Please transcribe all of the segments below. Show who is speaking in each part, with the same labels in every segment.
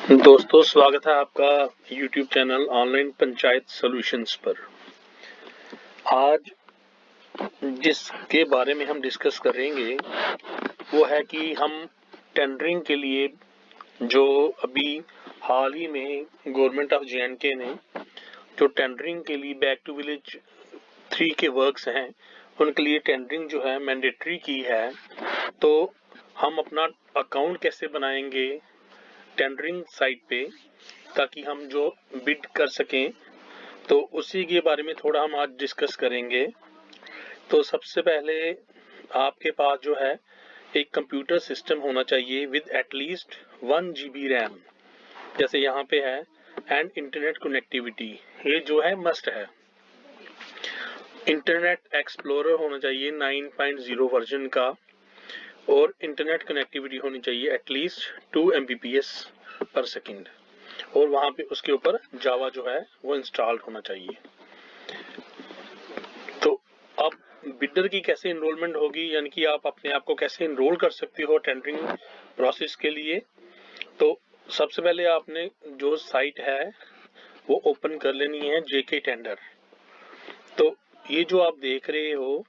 Speaker 1: दोस्तों, स्वागत है आपका YouTube channel online panchayat solutions पर। आज जिसके बारे में हम डिस्कस करेंगे वो है कि हम टेंडरिंग के लिए जो अभी हाल ही में गवर्नमेंट ऑफ J&K ने जो टेंडरिंग के लिए बैक टू विलेज 3 के वर्क्स हैं उनके लिए टेंडरिंग जो है मैंडेटरी की है। तो हम अपना अकाउंट कैसे बनाएंगे टेंडरिंग साइट पे ताकि हम जो बिड कर सकें, तो उसी के बारे में थोड़ा हम आज डिस्कस करेंगे। तो सबसे पहले आपके पास जो है एक कंप्यूटर सिस्टम होना चाहिए विद एटलीस्ट 1 GB रैम, जैसे यहाँ पे है, एंड इंटरनेट कनेक्टिविटी, ये जो है मस्ट है। इंटरनेट एक्सप्लोरर होना चाहिए 9.0 वर्जन का, और इंटरनेट कनेक्टिविटी होनी चाहिए एटलीस्ट 2 Mbps पर सेकेंड, और वहां पे उसके ऊपर जावा जो है वो इंस्टॉल्ड होना चाहिए। तो अब बिडर की कैसे इनरोलमेंट होगी, यानी कि आप अपने आप को कैसे इनरोल कर सकते हो टेंडरिंग प्रोसेस के लिए। तो सबसे पहले आपने जो साइट है वो ओपन कर लेनी है, JK टेंडर। तो ये जो आप देख रहे हो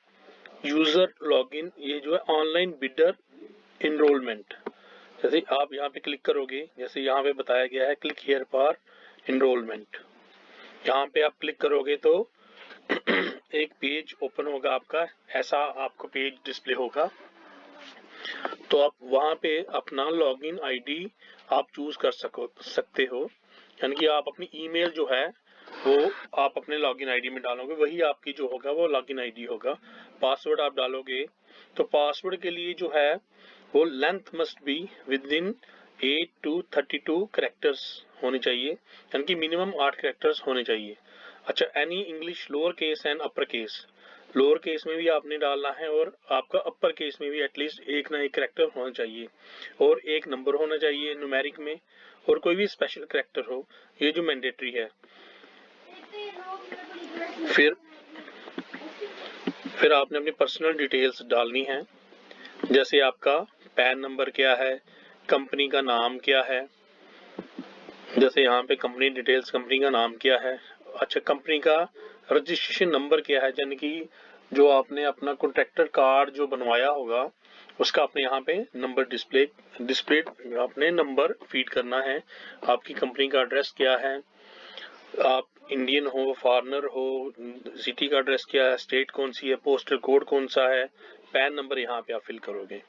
Speaker 1: यूजर लॉगिन, ये जो है ऑनलाइन बिडर इनरोलमेंट, जैसे आप यहाँ पे क्लिक करोगे, जैसे यहाँ पे बताया गया है क्लिक हियर फॉर इनरोलमेंट, यहाँ पे आप क्लिक करोगे तो एक पेज ओपन होगा आपका, ऐसा आपको पेज डिस्प्ले होगा। तो आप वहां पे अपना लॉगिन आईडी आप चूज कर सकते हो, यानी कि आप अपनी ईमेल जो है वो आप अपने लॉगिन आईडी में डालोगे, वही आपकी जो होगा वो लॉगिन आईडी होगा। पासवर्ड आप डालोगे, तो पासवर्ड के लिए जो है वो length must be with in 8 to 32 characters होनी चाहिए, यानी कि मिनिमम 8 कैरेक्टर्स होने चाहिए। अच्छा, any English lower case and upper case, lower case में भी आपने डालना है और आपका अपर केस में भी एटलीस्ट एक ना एक कैरेक्टर होना चाहिए, और एक नंबर होना चाहिए न्यूमेरिक में, और कोई भी स्पेशल कैरेक्टर हो, ये जो मैंडेटरी है। फिर आपने अपनी पर्सनल डिटेल्स डालनी है, जैसे आपका पैन नंबर क्या है, कंपनी का नाम क्या है, जैसे यहाँ पे कंपनी डिटेल्स, कंपनी का नाम क्या है। अच्छा, कंपनी का रजिस्ट्रेशन नंबर क्या है, यानी कि जो आपने अपना कॉन्ट्रैक्टर कार्ड जो बनवाया होगा उसका आपने यहाँ पे नंबर डिस्प्ले आपने नंबर फीड करना है। आपकी कंपनी का एड्रेस क्या है, आप इंडियन हो, फॉरेनर हो, सिटी का एड्रेस क्या है, स्टेट कौन सी है, पोस्टल कोड कौन सा है, पैन नंबर यहाँ पे आप फिल करोगे।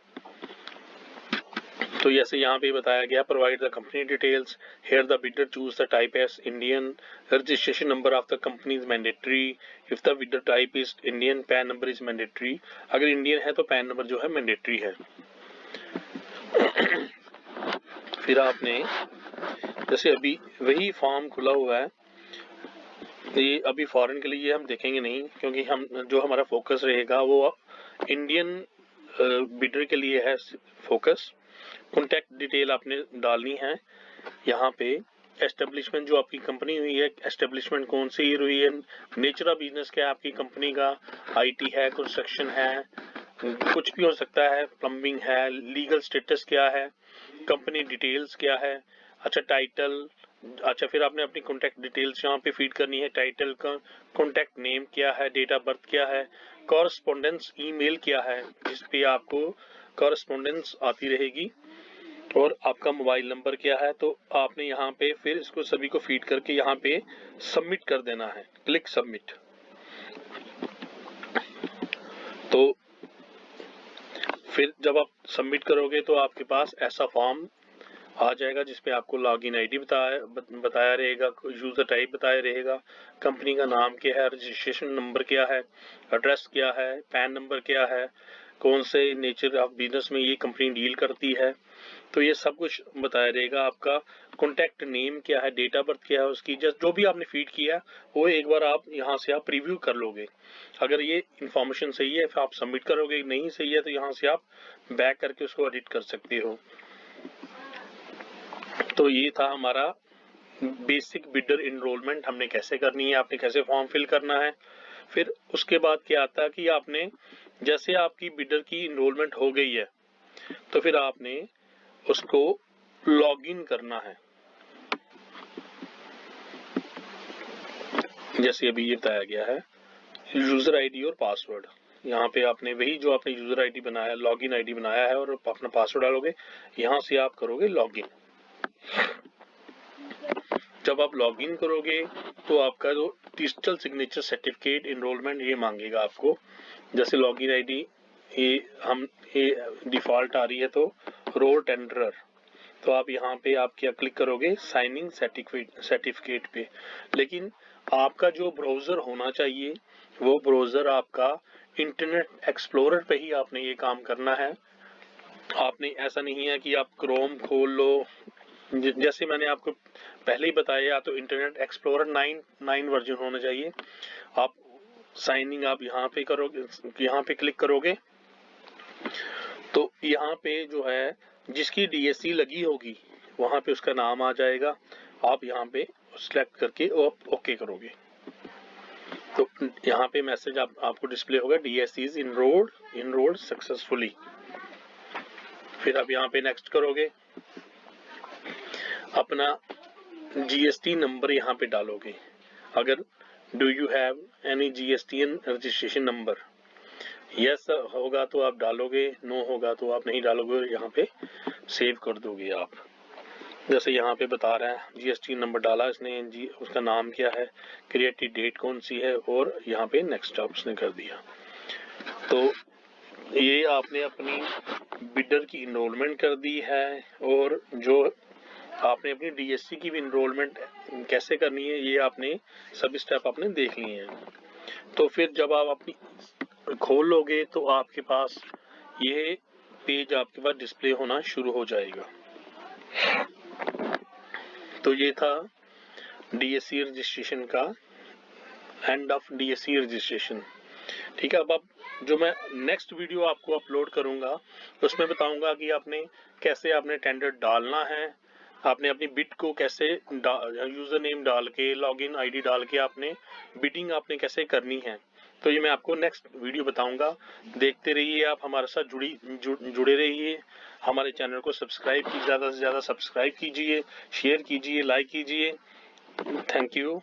Speaker 1: तो जैसे यहाँ पे बताया गया, provide the company details, here the bidder choose the type as Indian, registration number of the company is mandatory, if the bidder type is Indian PAN number is mandatory, अगर इंडियन है तो पैन नंबर जो है mandatory है। फिर आपने जैसे अभी वही फॉर्म खुला हुआ है, ये अभी फॉरेन के लिए हम देखेंगे नहीं, क्योंकि हम जो हमारा फोकस रहेगा वो इंडियन बिडर के लिए है फोकस। कॉन्टैक्ट डिटेल आपने डालनी है यहाँ पे, एस्टेब्लिशमेंट जो आपकी कंपनी हुई है, एस्टेब्लिशमेंट कौन सी हुई है, नेचर ऑफ बिजनेस क्या है आपकी कंपनी का, IT है, कंस्ट्रक्शन है, कुछ भी हो सकता है, प्लम्बिंग है, लीगल स्टेटस क्या है, कंपनी डिटेल्स क्या है। अच्छा, टाइटल, अच्छा फिर आपने अपनी कॉन्टैक्ट डिटेल्स यहाँ पे फीड करनी है, टाइटल का, कॉन्टैक्ट नेम क्या है, डेट ऑफ बर्थ क्या है, कॉरेस्पोंडेंस ईमेल क्या है जिस पे आपको कॉरेस्पोंडेंस आती रहेगी, और आपका मोबाइल नंबर क्या है। तो आपने यहाँ पे फिर इसको सभी को फीड करके यहाँ पे सबमिट कर देना है, क्लिक सबमिट। तो फिर जब आप सबमिट करोगे तो आपके पास ऐसा फॉर्म आ जाएगा जिसपे आपको लॉगिन आईडी बताया रहेगा, यूजर टाइप बताया रहेगा, कंपनी का नाम क्या है, रजिस्ट्रेशन नंबर क्या है, एड्रेस क्या है, पैन नंबर क्या है, कौन से नेचर ऑफ बिजनेस में ये कंपनी डील करती है, तो ये सब कुछ बताया रहेगा। आपका कॉन्टैक्ट नेम क्या है, डेट ऑफ बर्थ क्या है उसकी, जो भी आपने फीड किया वो एक बार आप यहाँ से आप प्रीव्यू कर लोगे। अगर ये इन्फॉर्मेशन सही है फिर आप सबमिट करोगे, नहीं सही है तो यहाँ से आप बैक करके उसको एडिट कर सकते हो। तो ये था हमारा बेसिक बिडर इनरोलमेंट, हमने कैसे करनी है, आपने कैसे फॉर्म फिल करना है। फिर उसके बाद क्या आता है कि आपने जैसे आपकी बिडर की इनरोलमेंट हो गई है तो फिर आपने उसको लॉगिन करना है। जैसे अभी ये बताया गया है यूजर आईडी और पासवर्ड। यहाँ पे आपने वही जो आपने यूजर आईडी बनाया, लॉगिन आईडी बनाया है और अपना पासवर्ड डालोगे, यहाँ से आप करोगे लॉगिन। जब आप लॉगिन करोगे तो आपका जो डिजिटल सिग्नेचर सर्टिफिकेट एनरोलमेंट ये मांगेगा आपको। जैसे लॉगिन आईडी ये डिफॉल्ट आ रही है तो रोल टेंडरर, तो आप यहाँ पे आप क्या क्लिक करोगे, साइनिंग सर्टिफिकेट पे। लेकिन आपका जो ब्राउजर होना चाहिए वो ब्राउजर आपका इंटरनेट एक्सप्लोरर पे ही आपने ये काम करना है। आपने ऐसा नहीं है कि आप क्रोम खोल लो, जैसे मैंने आपको पहले ही बताया, या तो इंटरनेट एक्सप्लोरर 9 वर्जन होना चाहिए। आप साइनिंग आप यहाँ पे करोगे, यहाँ पे क्लिक करोगे तो यहाँ पे जो है जिसकी डीएससी लगी होगी वहां पे उसका नाम आ जाएगा। आप यहाँ पे सिलेक्ट करके ओके करोगे तो यहाँ पे मैसेज आपको डिस्प्ले होगा, डीएससी इज इनरोल्ड सक्सेसफुली। फिर आप यहाँ पे नेक्स्ट करोगे, अपना जीएसटी नंबर यहाँ पे डालोगे। अगर do you have any GSTN registration number, yes होगा तो आप डालोगे, नो होगा तो आप नहीं डालोगे, यहाँ पे सेव कर दोगे आप। जैसे यहाँ पे बता रहा है जीएसटी नंबर डाला इसने, उसका नाम क्या है, क्रिएटेड डेट कौन सी है, और यहाँ पे नेक्स्ट उसने कर दिया। तो ये आपने अपनी बिडर की इनरोलमेंट कर दी है, और जो आपने अपनी डीएससी की भी इनरोलमेंट कैसे करनी है ये आपने सभी स्टेप आपने देख लिए हैं। तो फिर जब आप अपनी खोल लोगे तो आपके पास ये पेज आपके पास डिस्प्ले होना शुरू हो जाएगा। तो ये था डीएससी रजिस्ट्रेशन का, एंड ऑफ डीएससी रजिस्ट्रेशन। ठीक है, अब आप जो मैं नेक्स्ट वीडियो आपको अपलोड करूंगा उसमें बताऊंगा कि आपने कैसे आपने टेंडर डालना है, आपने अपनी बिड को कैसे यूजर नेम डाल के, लॉगिन आईडी डाल के आपने बिडिंग आपने कैसे करनी है। तो ये मैं आपको नेक्स्ट वीडियो बताऊंगा। देखते रहिए, आप हमारे साथ जुड़े रहिए। हमारे चैनल को सब्सक्राइब कीजिए, ज़्यादा से ज़्यादा सब्सक्राइब कीजिए, शेयर कीजिए, लाइक कीजिए। Thank you.